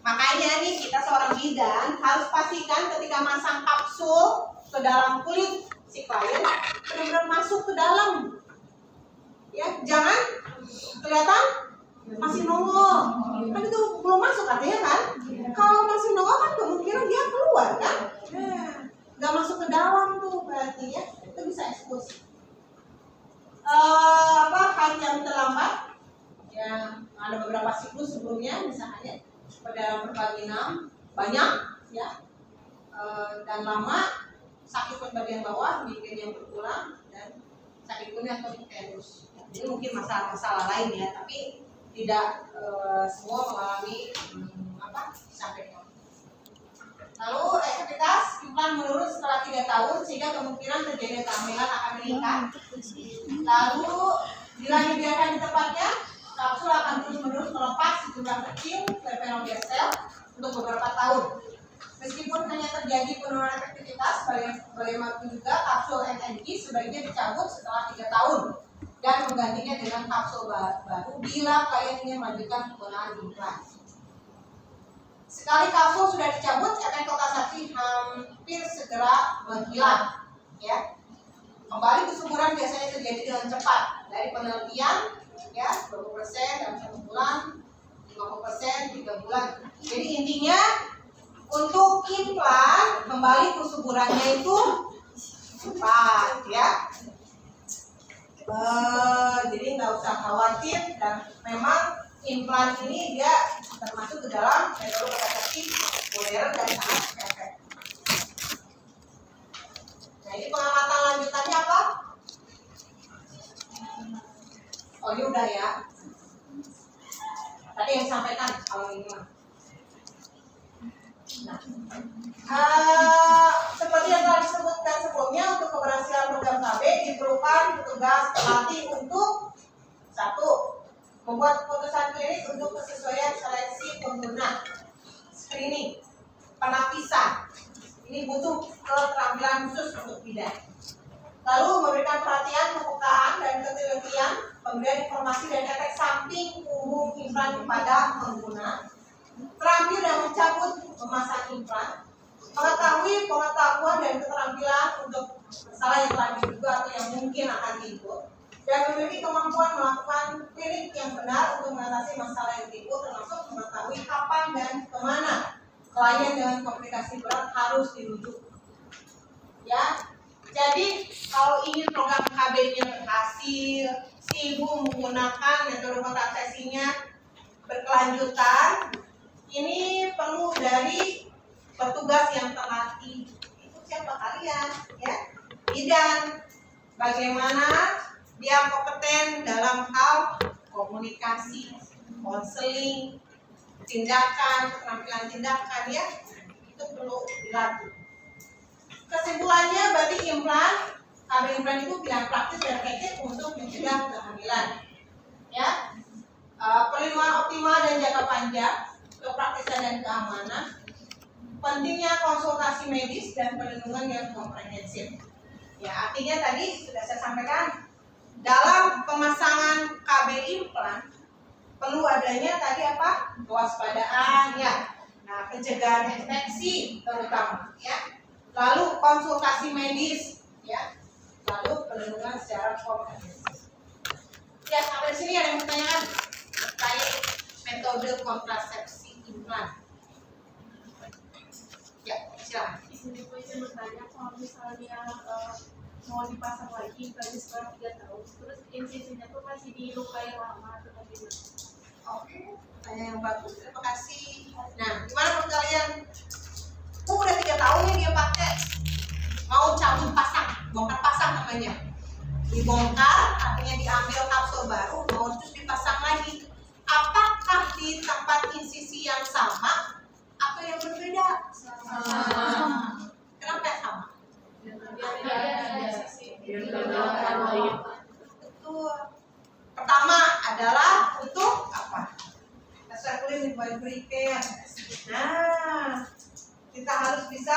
Makanya nih kita seorang bidan harus pastikan ketika masang kapsul ke dalam kulit si klien benar-benar masuk ke dalam. Ya, jangan kelihatan masih nongol. Kan itu belum masuk artinya kan? Kalau masih nongol kan kemungkinan dia keluar kan? Nah, nggak masuk ke dalam tuh berarti ya itu bisa eksekusi. Hal yang terlambat ya ada beberapa siklus sebelumnya misalnya pada berbagi 6 banyak ya dan lama, sakit pada bagian bawah, migrain yang berulang dan sakit kulit atau tendus. Ini mungkin masalah-masalah lain ya, tapi tidak semua mengalami apa disampaikan. Lalu efektivitas implan menurun setelah 3 tahun sehingga kemungkinan terjadinya kehamilan akan meningkat. Lalu bila dibiarkan di tempatnya, kapsul akan terus-menerus melepas sejumlah kecil levonorgestrel sel untuk beberapa tahun. Meskipun hanya terjadi penurunan efektivitas, bagaimanapun juga kapsul NNG sebaiknya dicabut setelah 3 tahun dan menggantinya dengan kapsul baru bila kalian ingin melanjutkan penggunaan implan. Sekali kapsul sudah dicabut, efek kontrasepsi hampir segera menghilang. Ya, kembali kesuburan biasanya terjadi dengan cepat. Dari penelitian, ya 20% dalam 1 bulan, 50% 3 bulan. Jadi intinya untuk implan kembali kesuburannya itu cepat, ya. Jadi nggak usah khawatir, dan memang implan ini dia termasuk ke dalam metode kontrasepsi modern dan sangat efektif. Nah, ini pengamatan lanjutannya apa? Oh, ini udah ya. Tadi yang disampaikan kalau ini mah. Nah, seperti yang telah disebutkan sebelumnya, untuk keberhasilan program KB diperlukan petugas pelatih untuk 1. Membuat keputusan klinis untuk kesesuaian seleksi pengguna, screening, penapisan. Ini butuh keterampilan khusus untuk bidan. Lalu memberikan perhatian, pembukaan dan ketelitian, pemberian informasi dan efek samping umum implan kepada pengguna, terampil dan mencabut memasang implan, mengetahui pengetahuan dan keterampilan untuk masalah yang telah diduga atau yang mungkin akan timbul, dan memiliki kemampuan melakukan klinik yang benar untuk mengatasi masalah yang timbul, termasuk mengetahui kapan dan kemana klien dengan komplikasi berat harus dirujuk. Ya, jadi kalau ingin program KB-nya berhasil, si ibu menggunakan metode kontrasepsinya berkelanjutan, ini perlu dari petugas yang terlatih. Itu siapa kalian? Ya, bidan. Bagaimana dia kompeten dalam hal komunikasi, konseling, tindakan, keterampilan tindakan, ya, itu perlu dilatih. Kesimpulannya berarti implan, KB implan itu pilihan praktis dan efektif untuk mencegah kehamilan. Ya, perlindungan optimal dan jangka panjang, kepraktisan dan keamanan, pentingnya konsultasi medis dan perlindungan yang komprehensif. Ya, artinya tadi sudah saya sampaikan, dalam pemasangan KB implan perlu adanya tadi apa? Kewaspadaan, ya. Nah, pencegahan infeksi terutama, ya. Lalu konsultasi medis, ya. Lalu perlindungan secara komprehensif. Ya, sampai sini ada yang bertanya terkait metode kontrasepsi implan. Ya, silakan. Di sini gue izin bertanya, kalau misalnya mau dipasang lagi tadi setelah 3 tahun, terus insisinya tuh masih di luka yang lama atau bagaimana? Oke, pertanyaan yang bagus, terima kasih. Nah, gimana menurut kalian? Udah 3 tahun nih dia pakai, mau cabut pasang, bongkar pasang namanya. Dibongkar, artinya diambil kapsul baru, mau terus dipasang lagi. Apakah di tempat insisi yang sama atau yang berbeda? Sama. Kenapa sama? Betul. Pertama adalah untuk apa? Recycling repair. Nah, kita harus bisa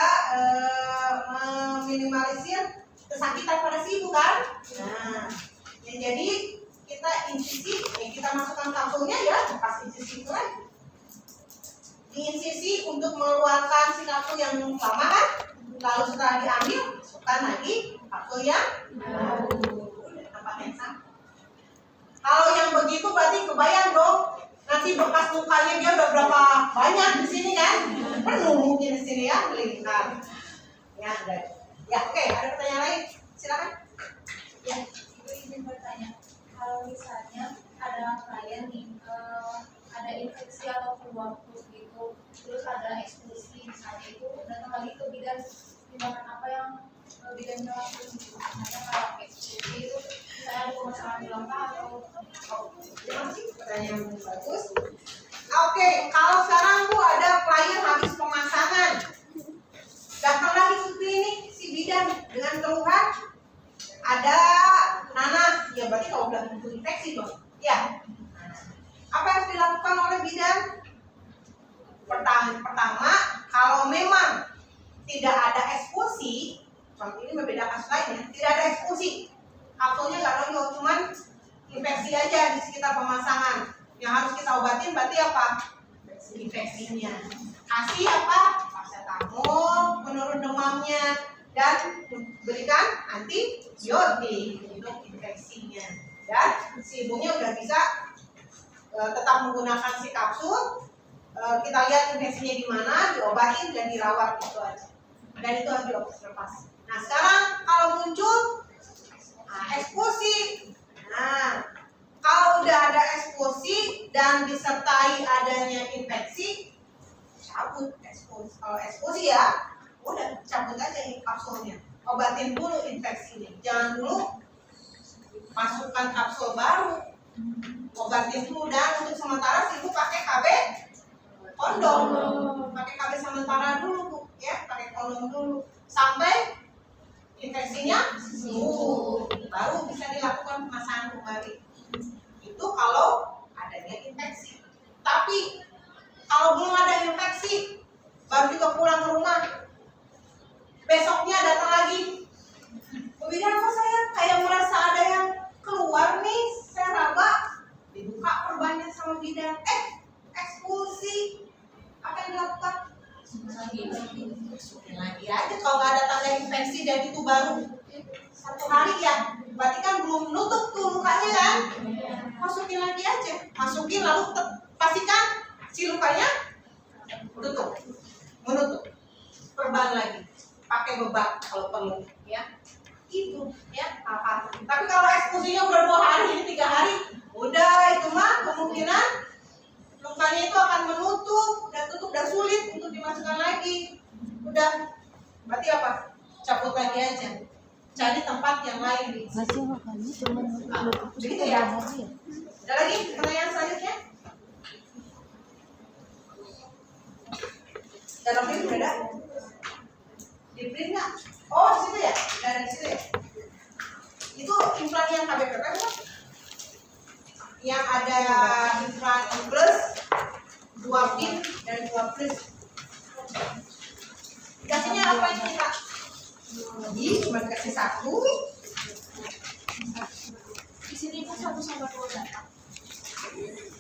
meminimalisir kesakitan pada si ibu kan? Nah, ya, jadi kita insisi, kita masukkan kapsulnya ya, pas insisi itu lagi. Diinsisi untuk mengeluarkan si kapsul yang lama kan, lalu setelah diambil masukkan lagi kapsul yang baru. Tempat yang sama. Kalau yang begitu berarti kebayang dong, nanti bekas lukanya dia udah berapa banyak di sini kan, penuh mungkin di sini ya, melingkar. Ya, ada. Ya, oke, ada pertanyaan lain, silakan. Ya, ibu izin bertanya, kalau misalnya ada klien nih, ada infeksi atau flu waktu gitu, terus ada eksklusi misalnya itu datang lagi ke bidan, tindakan apa yang bidan lakukan gitu, misalnya kalau eksklusi itu misalnya ada permasalahan di langkah atau Terima kasih, pertanyaan yang bagus. Oke, kalau sekarang Bu ada dilakukan oleh bidan? Pertama, kalau memang tidak ada eksekusi, ini berbeda kasus lainnya, tidak ada eksekusi, kapsulnya nggak loyo, cuman infeksi aja di sekitar pemasangan. Yang harus kita obatin berarti apa? Infeksinya. Kasih apa? Paracetamol, menurun demamnya, dan berikan antibiotik untuk infeksinya. Dan si ibunya udah bisa tetap menggunakan si kapsul. Kita lihat infeksinya di mana, diobatin dan dirawat, itu aja. Dan itu harus dilepas. Nah sekarang kalau muncul eksekusi, nah kalau udah ada eksekusi dan disertai adanya infeksi, cabut eksekusi. Kalau eksekusi ya, udah cabut aja nih kapsulnya. Obatin dulu infeksinya, jangan dulu masukkan kapsul baru. Obatin dulu, dan untuk sementara sih ibu pakai KB kondom, pakai KB sementara dulu Bu, ya, pakai kondom dulu sampai infeksinya sembuh, baru bisa dilakukan pemasangan kembali. Itu kalau adanya infeksi. Tapi kalau belum ada infeksi, baru juga pulang ke rumah, besoknya datang lagi, Bu bidan, kok saya kayak merasa ada yang keluar nih, saya raba. Dibuka perbannya sama bidan, eksklusi. Apa yang dilakukan? Masukin lagi aja. Kalau nggak ada tanda infeksi dan itu baru 1 hari ya, berarti kan belum nutup tuh lukanya kan? Masukin lagi aja. Masukin lalu pastikan si lukanya menutup. Perban lagi. Pakai bebak kalau perlu, ya. Itu ya. Tapi kalau eksklusinya udah 2 hari, 3 hari, udah itu mah kemungkinan lukanya itu akan menutup, dan sulit untuk dimasukkan lagi. Udah, berarti apa? Cabut lagi aja. Cari tempat yang lain. Begitu ya? Ada lagi pertanyaan selanjutnya? Dalam ini udah ada? Di print nggak? Oh, di situ ya? Udah ada di situ ya? Itu implan yang KBPP bukan? Yang ada implan plus 2 pin dan 2 plus. Dikasihnya apa ini kita? Jadi cuma dikasih 1. Di sini itu 1 sama 2 datang.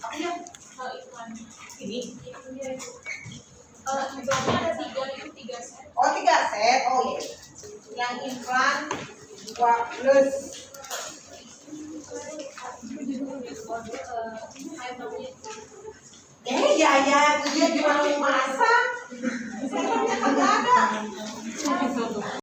Apa ya? Iklan. Ini? Iya itu. Implannya ada 3, itu 3 set. Oh 3 set. Oh iya. Yang implan 2 plus. Ya, dia gimana mau masak?